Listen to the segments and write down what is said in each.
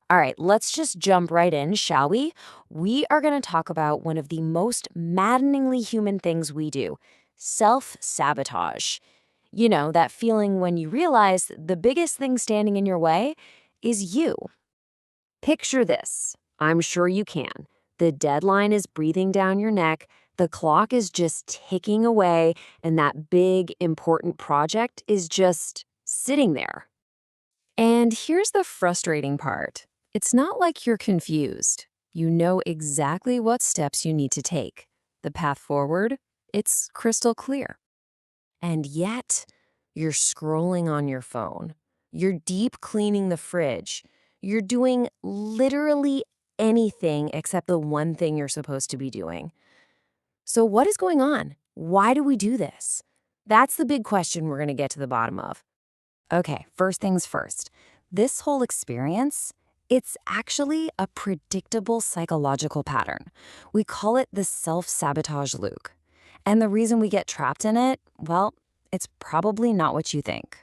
All right, let's just jump right in, shall we? We are going to talk about one of the most maddeningly human things we do, self-sabotage. You know, that feeling when you realize the biggest thing standing in your way is you. Picture this. I'm sure you can. The deadline is breathing down your neck, the clock is just ticking away, and that big, important project is just sitting there. And here's the frustrating part. It's not like you're confused. You know exactly what steps you need to take. The path forward, it's crystal clear. And yet, you're scrolling on your phone. You're deep cleaning the fridge. You're doing literally anything except the one thing you're supposed to be doing. So what is going on? Why do we do this? That's the big question we're going to get to the bottom of. Okay, first things first. This whole experience, it's actually a predictable psychological pattern. We call it the self-sabotage loop. And the reason we get trapped in it, well, it's probably not what you think.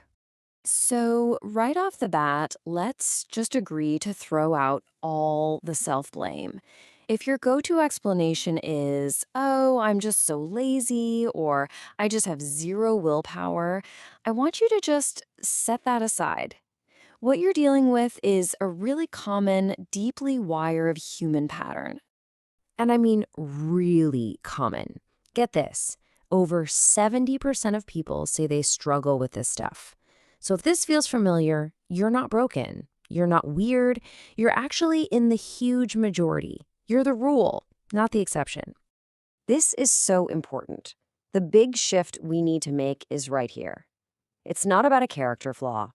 So, right off the bat, let's just agree to throw out all the self-blame. If your go-to explanation is, oh, I'm just so lazy, or I just have zero willpower, I want you to just set that aside. What you're dealing with is a really common, deeply wired human pattern. And I mean really common. Get this, over 70% of people say they struggle with this stuff. So if this feels familiar, you're not broken. You're not weird. You're actually in the huge majority. You're the rule, not the exception. This is so important. The big shift we need to make is right here. It's not about a character flaw.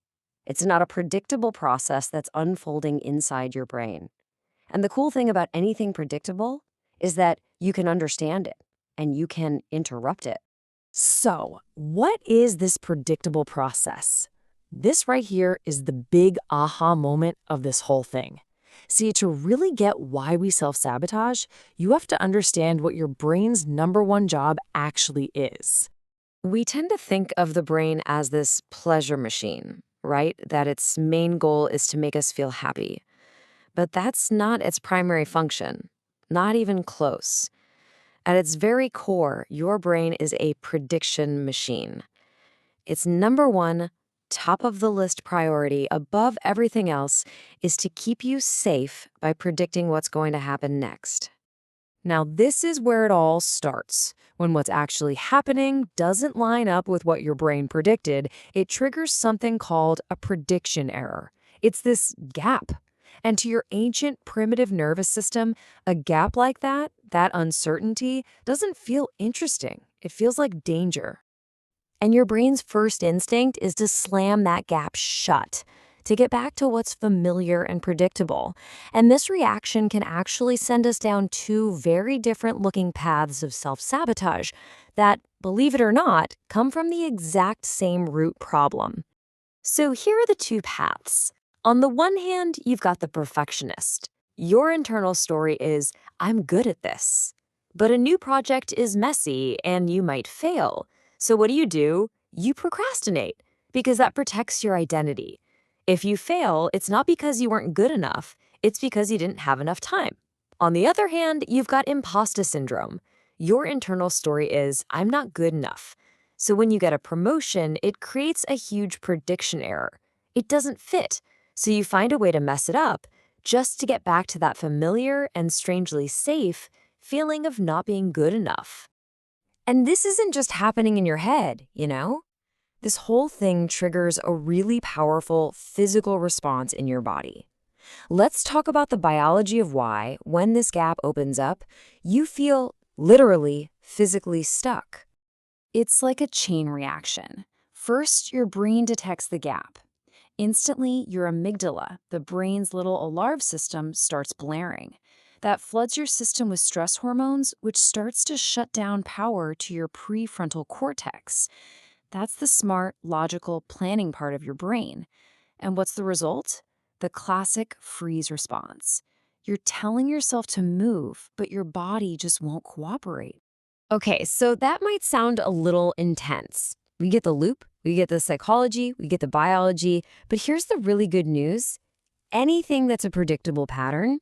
It's not a predictable process that's unfolding inside your brain. And the cool thing about anything predictable is that you can understand it and you can interrupt it. So, what is this predictable process? This right here is the big aha moment of this whole thing. See, to really get why we self-sabotage, you have to understand what your brain's number one job actually is. We tend to think of the brain as this pleasure machine, right? That its main goal is to make us feel happy. But that's not its primary function, not even close. At its very core, your brain is a prediction machine. Its number one, top of the list priority above everything else is to keep you safe by predicting what's going to happen next. Now, this is where it all starts. When what's actually happening doesn't line up with what your brain predicted, it triggers something called a prediction error. It's this gap. And to your ancient primitive nervous system, a gap like that uncertainty, doesn't feel interesting. It feels like danger. And your brain's first instinct is to slam that gap shut, to get back to what's familiar and predictable. And this reaction can actually send us down two very different looking paths of self-sabotage that, believe it or not, come from the exact same root problem. So here are the two paths. On the one hand, you've got the perfectionist. Your internal story is, I'm good at this. But a new project is messy and you might fail. So what do? You procrastinate because that protects your identity. If you fail, it's not because you weren't good enough. It's because you didn't have enough time. On the other hand, you've got imposter syndrome. Your internal story is, I'm not good enough. So when you get a promotion, it creates a huge prediction error. It doesn't fit. So you find a way to mess it up just to get back to that familiar and strangely safe feeling of not being good enough. And this isn't just happening in your head, you know? This whole thing triggers a really powerful physical response in your body. Let's talk about the biology of why, when this gap opens up, you feel literally physically stuck. It's like a chain reaction. First, your brain detects the gap. Instantly, your amygdala, the brain's little alarm system, starts blaring. That floods your system with stress hormones, which starts to shut down power to your prefrontal cortex. That's the smart, logical, planning part of your brain. And what's the result? The classic freeze response. You're telling yourself to move, but your body just won't cooperate. Okay, so that might sound a little intense. We get the loop, we get the psychology, we get the biology, but here's the really good news. anything that's a predictable pattern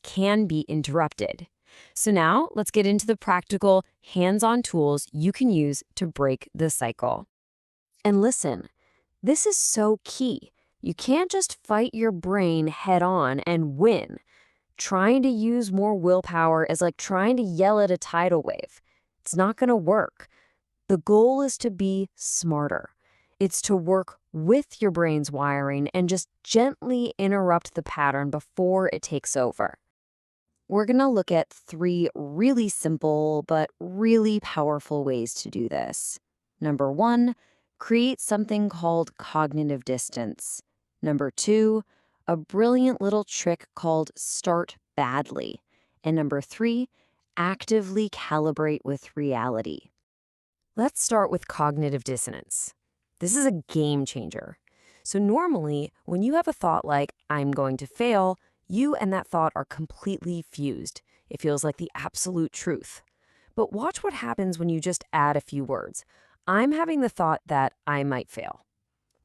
can be interrupted. So now let's get into the practical, hands-on tools you can use to break the cycle. And listen, this is so key. You can't just fight your brain head on and win. Trying to use more willpower is like trying to yell at a tidal wave. It's not going to work. The goal is to be smarter. It's to work with your brain's wiring and just gently interrupt the pattern before it takes over. We're going to look at 3 really simple but really powerful ways to do this. Number 1, create something called cognitive distance. Number 2, a brilliant little trick called start badly. And number 3, actively calibrate with reality. Let's start with cognitive dissonance. This is a game changer. So normally, when you have a thought like, I'm going to fail, you and that thought are completely fused. It feels like the absolute truth. But watch what happens when you just add a few words. I'm having the thought that I might fail.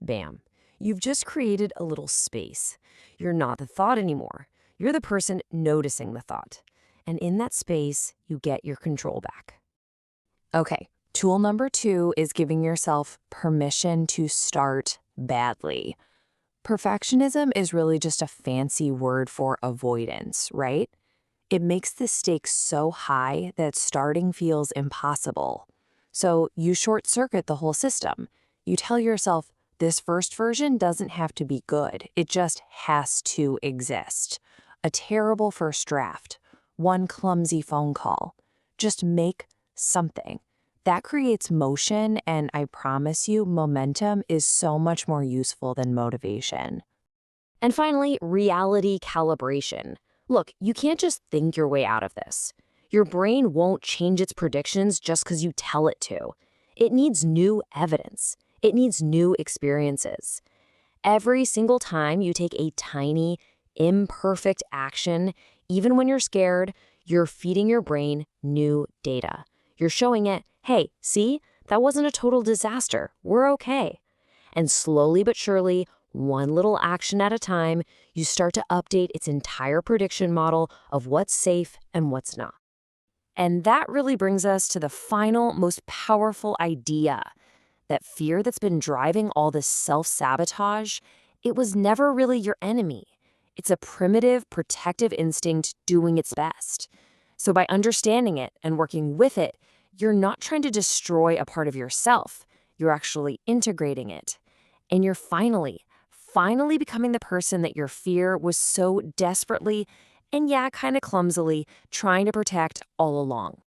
Bam. You've just created a little space. You're not the thought anymore. You're the person noticing the thought. And in that space, you get your control back. Okay, tool number 2 is giving yourself permission to start badly. Perfectionism is really just a fancy word for avoidance, right? It makes the stakes so high that starting feels impossible. So you short-circuit the whole system. You tell yourself, this first version doesn't have to be good. It just has to exist. A terrible first draft. One clumsy phone call. Just make something. That creates motion, and I promise you, momentum is so much more useful than motivation. And finally, reality calibration. Look, you can't just think your way out of this. Your brain won't change its predictions just because you tell it to. It needs new evidence. It needs new experiences. Every single time you take a tiny, imperfect action, even when you're scared, you're feeding your brain new data. You're showing it, hey, see, that wasn't a total disaster. We're okay. And slowly but surely, one little action at a time, you start to update its entire prediction model of what's safe and what's not. And that really brings us to the final, most powerful idea. That fear that's been driving all this self-sabotage, it was never really your enemy. It's a primitive, protective instinct doing its best. So by understanding it and working with it, you're not trying to destroy a part of yourself. You're actually integrating it. And you're finally becoming the person that your fear was so desperately, and yeah, kind of clumsily, trying to protect all along.